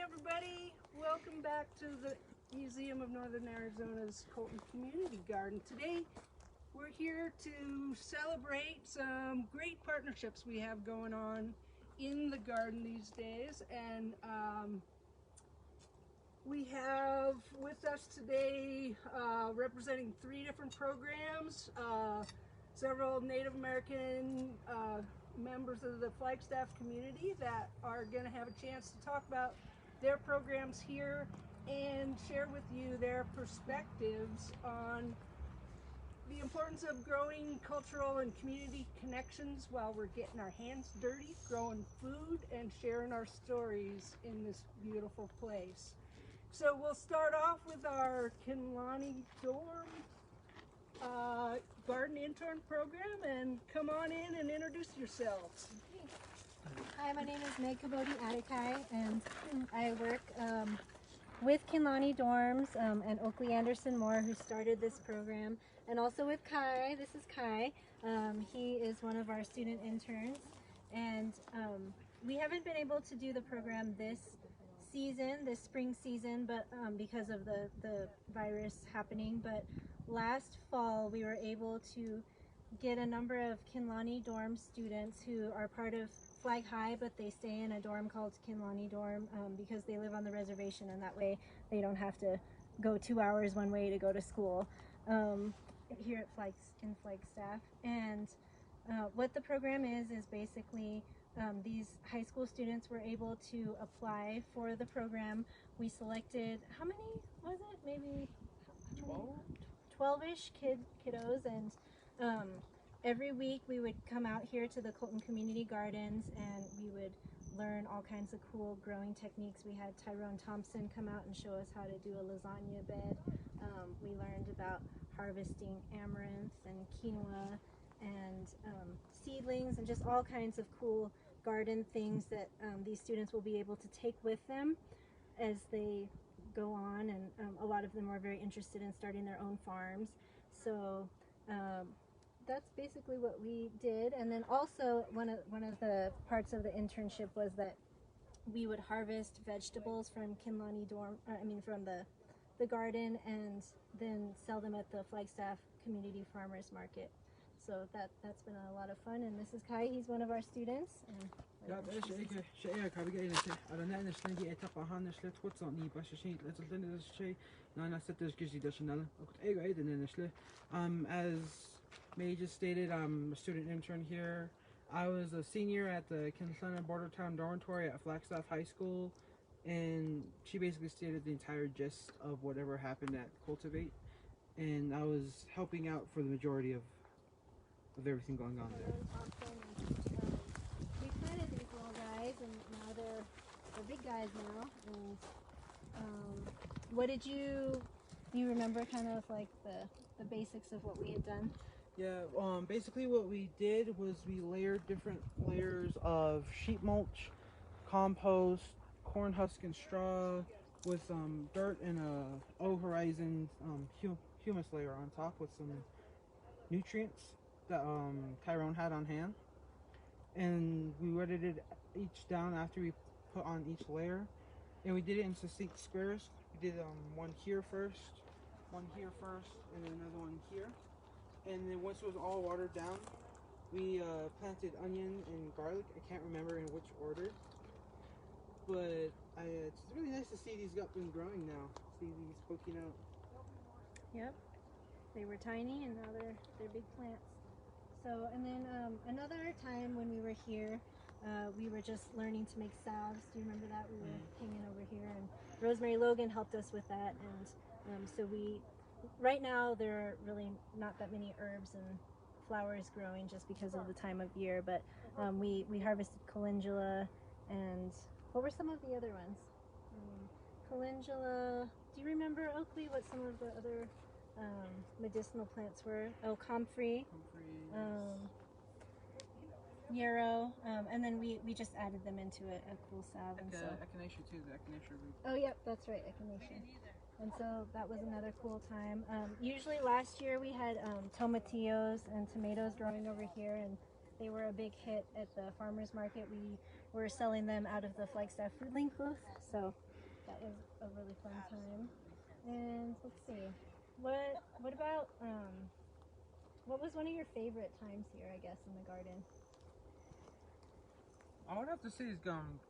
everybody. Welcome back to the Museum of Northern Arizona's Colton Community Garden. Today we're here to celebrate some great partnerships we have going on in the garden these days, and we have with us today representing 3 different programs, several Native American members of the Flagstaff community that are going to have a chance to talk about their programs here and share with you their perspectives on the importance of growing cultural and community connections while we're getting our hands dirty, growing food, and sharing our stories in this beautiful place. So we'll start off with our Kinlani Dorm Garden Intern program, and come on in and introduce yourselves. Hi, my name is Kabotie, and I work with Kinlani Dorms and Oakley Anderson Moore, who started this program, and also with Kai. This is Kai. He is one of our student interns, and we haven't been able to do the program this spring season, but because of the virus happening. But last fall we were able to get a number of Kinlani Dorm students who are part of Flag High, but they stay in a dorm called Kinlani Dorm because they live on the reservation, and that way they don't have to go 2 hours one way to go to school here at Flagstaff. And what the program is basically these high school students were able to apply for the program. We selected, how many was it? Maybe 12-ish kiddos, and every week we would come out here to the Colton Community Gardens and we would learn all kinds of cool growing techniques. We had Tyrone Thompson come out and show us how to do a lasagna bed. We learned about harvesting amaranth and quinoa and seedlings and just all kinds of cool garden things that these students will be able to take with them as they go on, and a lot of them are very interested in starting their own farms. So that's basically what we did. And then also one of the parts of the internship was that we would harvest vegetables from Kinlani Dorm, from the garden, and then sell them at the Flagstaff Community Farmers Market. So that's been a lot of fun. And this is Kai. He's one of our students. As May just stated, I'm a student intern here. I was a senior at the Kinlani Bordertown Dormitory at Flagstaff High School, and she basically stated the entire gist of whatever happened at CULTIVATE, and I was helping out for the majority of everything going on there. We planted these little guys, and now they're big guys now. And what did you remember kind of like the basics of what we had done? Yeah, basically what we did was we layered different layers of sheet mulch, compost, corn husk and straw with dirt and a O-Horizon humus layer on top with some nutrients that Tyrone had on hand. And we wetted it each down after we put on each layer. And we did it in succinct squares. We did one here first, and then another one here. And then once it was all watered down, we planted onion and garlic. I can't remember in which order, but it's really nice to see these up and growing now. See these poking out. Yep, they were tiny and now they're big plants. So, and then another time when we were here, we were just learning to make salves. Do you remember that? We were hanging over here, and Rosemary Logan helped us with that. And so right now there are really not that many herbs and flowers growing just because of the time of year, but we harvested calendula, and what were some of the other ones? Calendula. Do you remember, Oakley, what some of the other medicinal plants were? Oh, comfrey, yarrow, and then we just added them into a cool salve. And so echinacea too, the echinacea root. Oh, yep, that's right, echinacea. And so that was another cool time. Usually last year we had tomatillos and tomatoes growing over here, and they were a big hit at the farmers market. We were selling them out of the Flagstaff food link booth. So that was a really fun time. And let's see, what about what was one of your favorite times here, I guess, in the garden? I would have to say is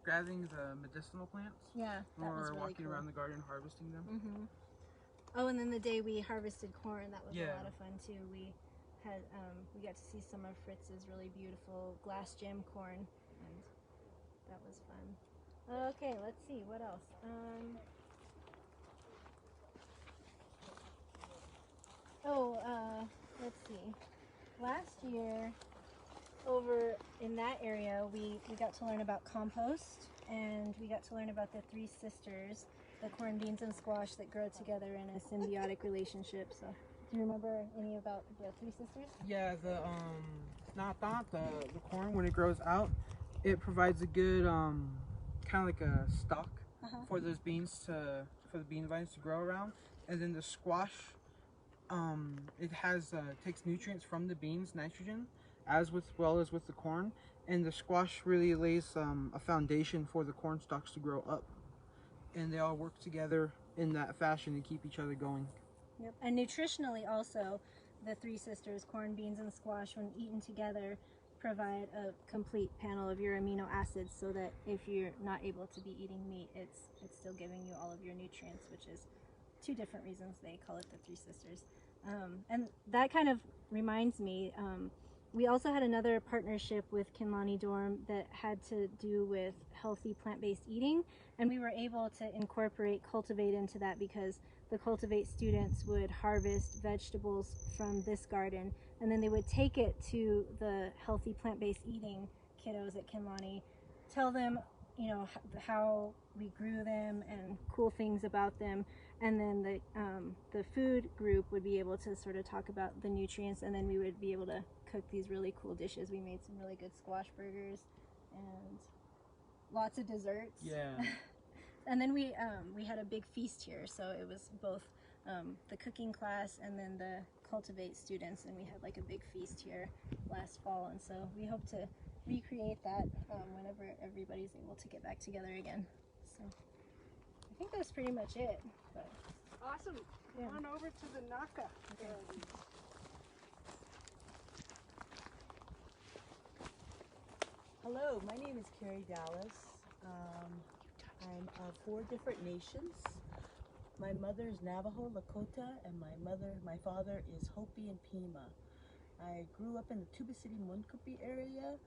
gathering the medicinal plants. Yeah, that was or really walking cool. around the garden harvesting them. Mm-hmm. Oh, and then the day we harvested corn, that was a Yeah. lot of fun too. We had we got to see some of Fritz's really beautiful glass gem corn, and that was fun. Okay, let's see what else. Let's see. Last year, over in that area, we got to learn about compost, and we got to learn about the three sisters, the corn, beans, and squash that grow together in a symbiotic relationship. So, do you remember any about the three sisters? Yeah, the corn, when it grows out, it provides a good kind of like a stock for those beans for the bean vines to grow around. And then the squash, it takes nutrients from the beans, nitrogen, as well as with the corn, and the squash really lays a foundation for the corn stalks to grow up, and they all work together in that fashion to keep each other going. Yep. And nutritionally also, the three sisters, corn, beans, and squash, when eaten together, provide a complete panel of your amino acids, so that if you're not able to be eating meat, it's still giving you all of your nutrients, which is two different reasons they call it the three sisters. And that kind of reminds me, we also had another partnership with Kinlani Dorm that had to do with healthy plant-based eating, and we were able to incorporate CULTIVATE into that, because the CULTIVATE students would harvest vegetables from this garden, and then they would take it to the healthy plant-based eating kiddos at Kinlani, tell them, you know, how we grew them and cool things about them, and then the food group would be able to sort of talk about the nutrients, and then we would be able to cook these really cool dishes. We made some really good squash burgers and lots of desserts. Yeah. And then we had a big feast here, so it was both the cooking class and then the CULTIVATE students, and we had like a big feast here last fall, and so we hope to recreate that whenever everybody's able to get back together again. So I think that's pretty much it. But Awesome. Yeah. Come on over to the NACA. Okay. Hello, my name is Carrie Dallas. I'm of 4 different nations. My mother is Navajo, Lakota, and my father is Hopi and Pima. I grew up in the Tuba City, Munkupi area,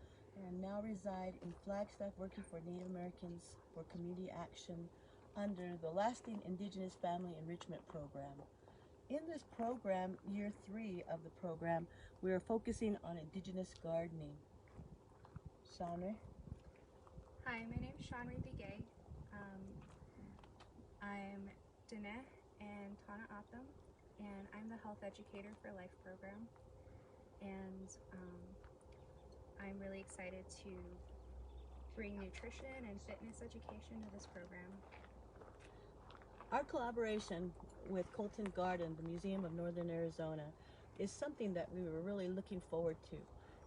and now reside in Flagstaff, working for Native Americans for community action under the Lasting Indigenous Family Enrichment Program. In this program, year 3 of the program, we are focusing on Indigenous gardening. Shonri? Hi, my name is Shonri Begay. I'm Dene and Tana Atham, and I'm the Health Educator for Life program. And I'm really excited to bring nutrition and fitness education to this program. Our collaboration with Colton Garden, the Museum of Northern Arizona, is something that we were really looking forward to.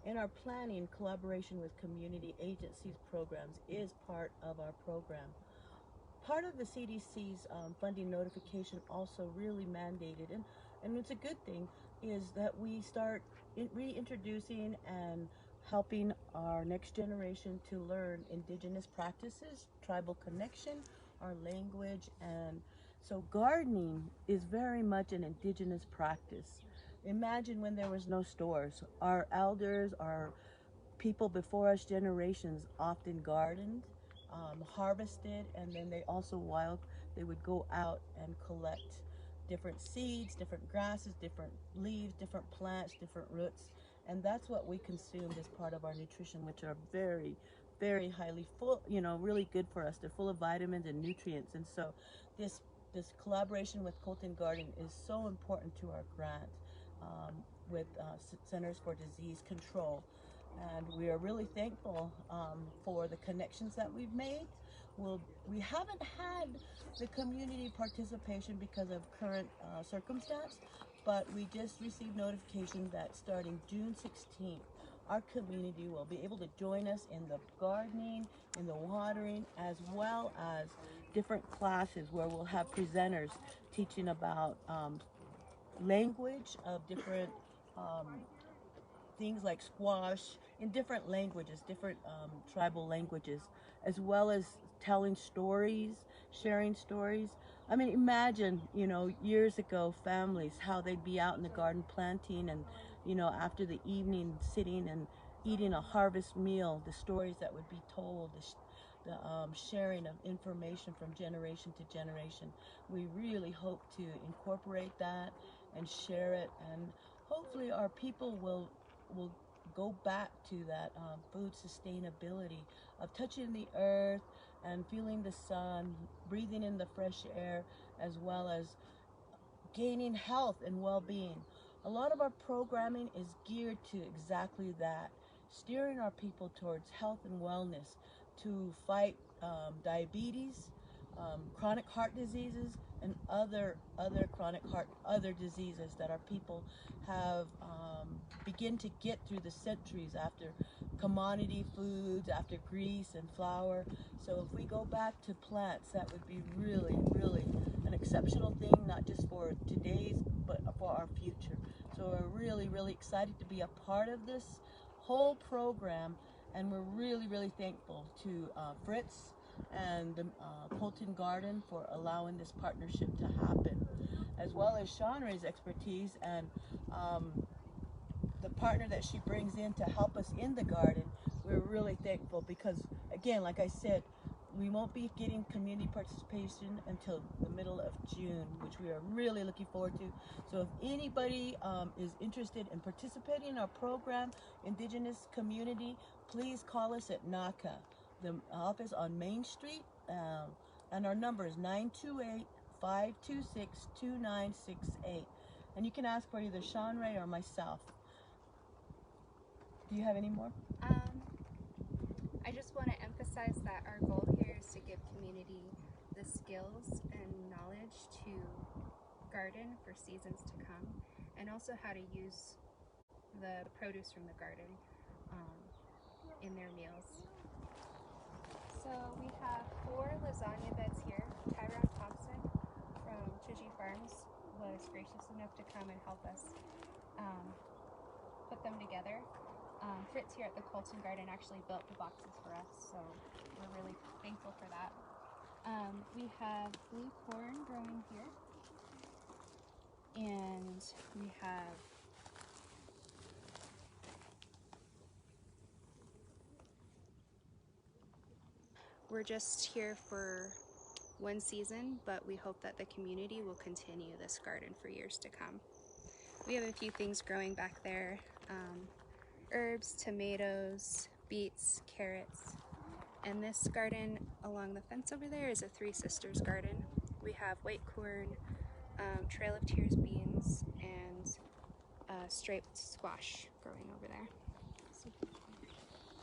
In our planning, collaboration with community agencies programs is part of our program. Part of the CDC's funding notification also really mandated, and it's a good thing, is that we start reintroducing and helping our next generation to learn Indigenous practices, tribal connection, our language, and so gardening is very much an Indigenous practice. Imagine when there was no stores. Our elders, our people before us, generations, often gardened, harvested, and then they would go out and collect different seeds, different grasses, different leaves, different plants, different roots, and that's what we consumed as part of our nutrition, which are very, very highly full, really good for us. They're full of vitamins and nutrients, and so this collaboration with Colton Garden is so important to our grant with Centers for Disease Control. And we are really thankful for the connections that we've made. We haven't had the community participation because of current circumstance, but we just received notification that starting June 16th, our community will be able to join us in the gardening, in the watering, as well as different classes where we'll have presenters teaching about language of different things like squash in different languages, different tribal languages, as well as telling stories, sharing stories. I mean, imagine, you know, years ago, families, how they'd be out in the garden planting and, you know, after the evening sitting and eating a harvest meal, the stories that would be told, the sharing of information from generation to generation. We really hope to incorporate that and share it, and hopefully our people will go back to that food sustainability of touching the earth and feeling the sun, breathing in the fresh air, as well as gaining health and well-being. A lot of our programming is geared to exactly that, steering our people towards health and wellness, to fight diabetes, chronic heart diseases, and other diseases that our people have begin to get through the centuries after commodity foods, after grease and flour. So if we go back to plants, that would be really, really an exceptional thing, not just for today's, but for our future. So we're really, really excited to be a part of this whole program, and we're really, really thankful to Fritz and the Colton Garden for allowing this partnership to happen, as well as Shonri's expertise and the partner that she brings in to help us in the garden. We're really thankful because, again, like I said, we won't be getting community participation until the middle of June, which we are really looking forward to. So if anybody is interested in participating in our program, Indigenous Community, please call us at NACA, the office on Main Street, and our number is 928-526-2968. And you can ask for either Shonri or myself. Do you have any more? I just want to emphasize that our goal here is to give community the skills and knowledge to garden for seasons to come, and also how to use the produce from the garden in their meals. So we have 4 lasagna beds here. Tyrone Thompson from Chiji Farms was gracious enough to come and help us put them together. Fritz here at the Colton Garden actually built the boxes for us, so we're really thankful for that. We have blue corn growing here, and we have we're just here for one season, but we hope that the community will continue this garden for years to come. We have a few things growing back there. Herbs, tomatoes, beets, carrots, and this garden along the fence over there is a Three Sisters garden. We have white corn, Trail of Tears beans, and striped squash growing over there.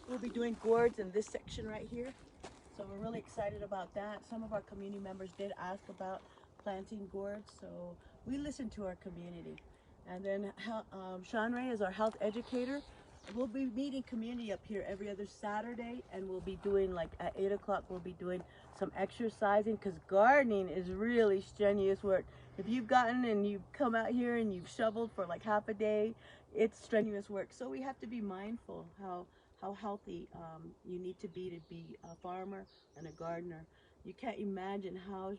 We'll be doing gourds in this section right here, so we're really excited about that. Some of our community members did ask about planting gourds, so we listen to our community. And then Shonri is our health educator. We'll be meeting community up here every other Saturday, and we'll be doing, like at 8 o'clock, we'll be doing some exercising, because gardening is really strenuous work. If you've gotten and you've come out here and you've shoveled for like half a day, it's strenuous work. So we have to be mindful how healthy you need to be a farmer and a gardener. You can't imagine how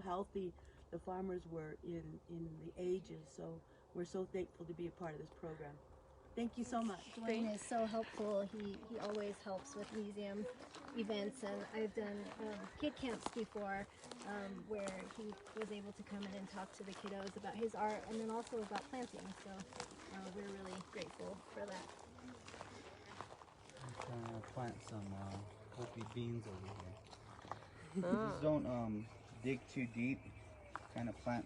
healthy the farmers were in the ages. So we're so thankful to be a part of this program. Thank you so much. Duane is so helpful. He always helps with museum events, and I've done kid camps before where he was able to come in and talk to the kiddos about his art and then also about planting. So we're really grateful for that. I'm trying to plant some Hopi beans over here. These don't dig too deep. Kind of plant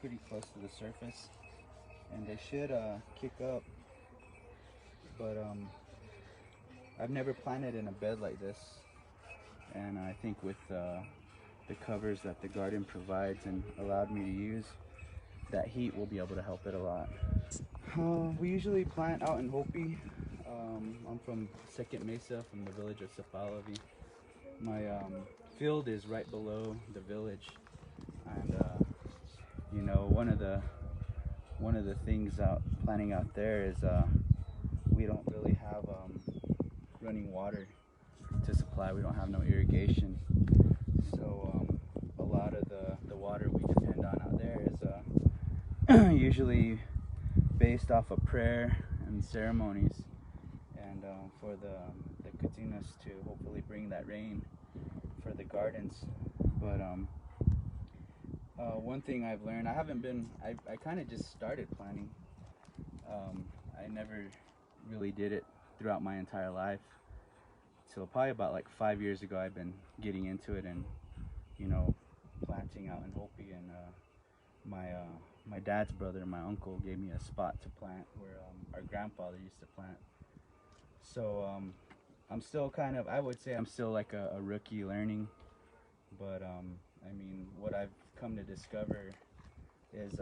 pretty close to the surface, and they should kick up. But I've never planted in a bed like this, and I think with the covers that the garden provides and allowed me to use, that heat will be able to help it a lot. We usually plant out in Hopi. I'm from Second Mesa, from the village of Sapalavi. My field is right below the village, and you know, one of the things out planting out there is we don't really have running water to supply. We don't have no irrigation, so a lot of the water we depend on out there is usually based off of prayer and ceremonies, and for the Katinas to hopefully bring that rain for the gardens. But one thing I've learned, I kind of just started planting. I never really did it throughout my entire life. So probably about like 5 years ago, I've been getting into it and, you know, planting out in Hopi. And my dad's brother, my uncle, gave me a spot to plant where our grandfather used to plant. So I'm still kind of, I would say I'm still like a rookie learning. But I mean, what I've come to discover is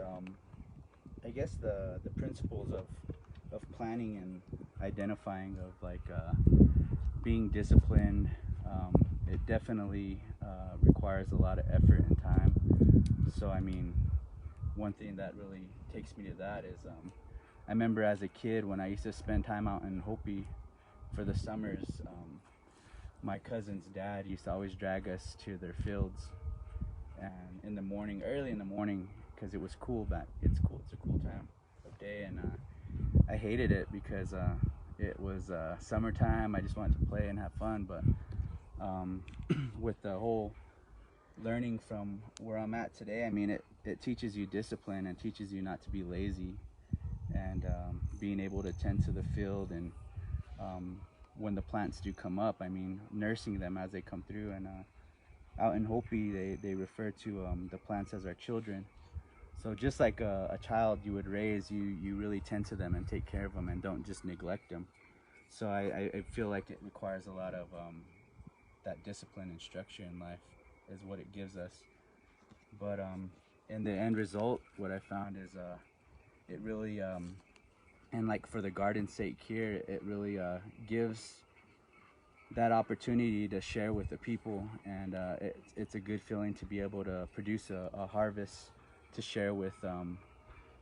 I guess the principles of planning and identifying, of like being disciplined. It definitely requires a lot of effort and time. So I mean, one thing that really takes me to that is I remember as a kid when I used to spend time out in Hopi for the summers, my cousin's dad used to always drag us to their fields, and in the morning, early in the morning, because it was cool it's a cool time of day, and I hated it because it was summertime. I just wanted to play and have fun. But with the whole learning from where I'm at today, I mean, it teaches you discipline and teaches you not to be lazy, and being able to tend to the field, and when the plants do come up, I mean, nursing them as they come through. And out in Hopi, they refer to the plants as our children. So just like a child you would raise, you really tend to them and take care of them and don't just neglect them. So I feel like it requires a lot of that discipline and structure in life is what it gives us. But in the end result, what I found is it really, and like for the garden's sake here, it really gives that opportunity to share with the people, and it's a good feeling to be able to produce a harvest to share with,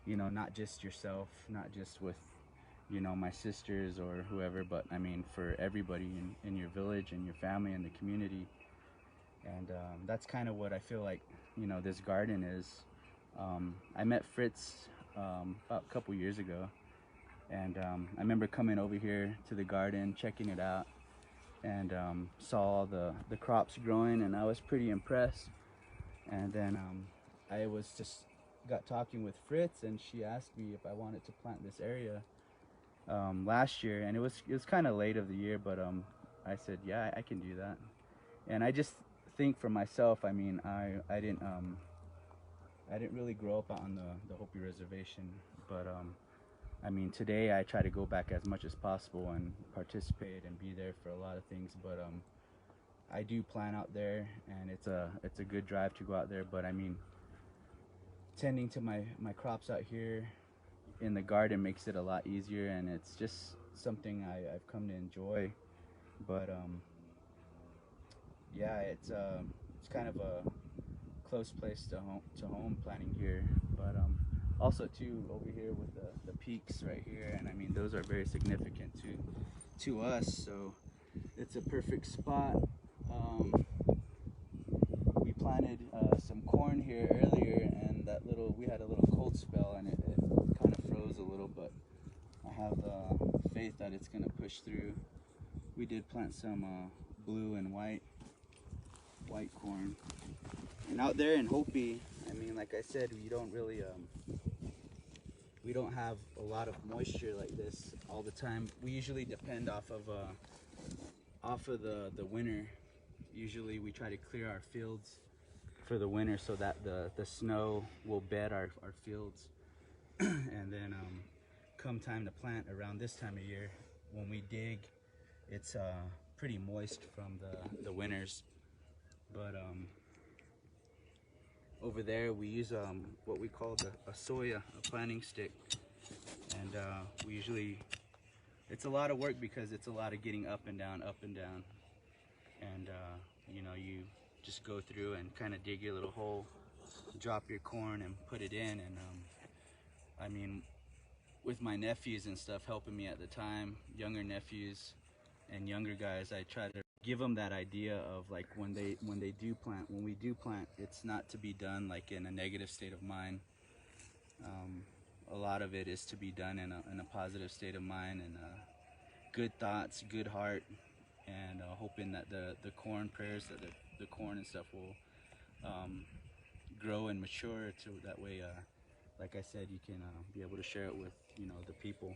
you know, not just yourself, not just with, you know, my sisters or whoever, but I mean for everybody in your village and your family and the community. And that's kind of what I feel like, you know, this garden is. I met Fritz about a couple years ago, and I remember coming over here to the garden, checking it out, and saw all the crops growing, and I was pretty impressed. And then I was just got talking with Fritz, and she asked me if I wanted to plant this area last year, and it was kind of late of the year, but I said, yeah, I can do that. And I just think for myself, I mean, I didn't really grow up on the Hopi reservation, but I mean, today I try to go back as much as possible and participate and be there for a lot of things. But I do plan out there, and it's a good drive to go out there. But I mean, tending to my crops out here in the garden makes it a lot easier, and it's just something I've come to enjoy. But yeah, it's kind of a close place to home planting here. But also too over here with the peaks right here, and I mean those are very significant to us. So it's a perfect spot. We planted some corn here earlier, and we had a little cold spell, and it kind of froze a little, but I have faith that it's gonna push through. We did plant some blue and white corn, and out there in Hopi, I mean, like I said, we don't really we don't have a lot of moisture like this all the time. We usually depend off of the winter. Usually we try to clear our fields for the winter so that the snow will bed our fields. And then come time to plant around this time of year, when we dig, it's pretty moist from the winters. But over there we use what we call a soya, a planting stick, and we usually it's a lot of work because it's a lot of getting up and down, and you know, you just go through and kind of dig your little hole, drop your corn and put it in. And I mean, with my nephews and stuff helping me at the time, younger nephews and younger guys, I try to give them that idea of like when we do plant, it's not to be done like in a negative state of mind. A lot of it is to be done in a positive state of mind, and good thoughts, good heart, and hoping that the corn prayers, that the corn and stuff will grow and mature, to that way, like I said, you can be able to share it with, you know, the people.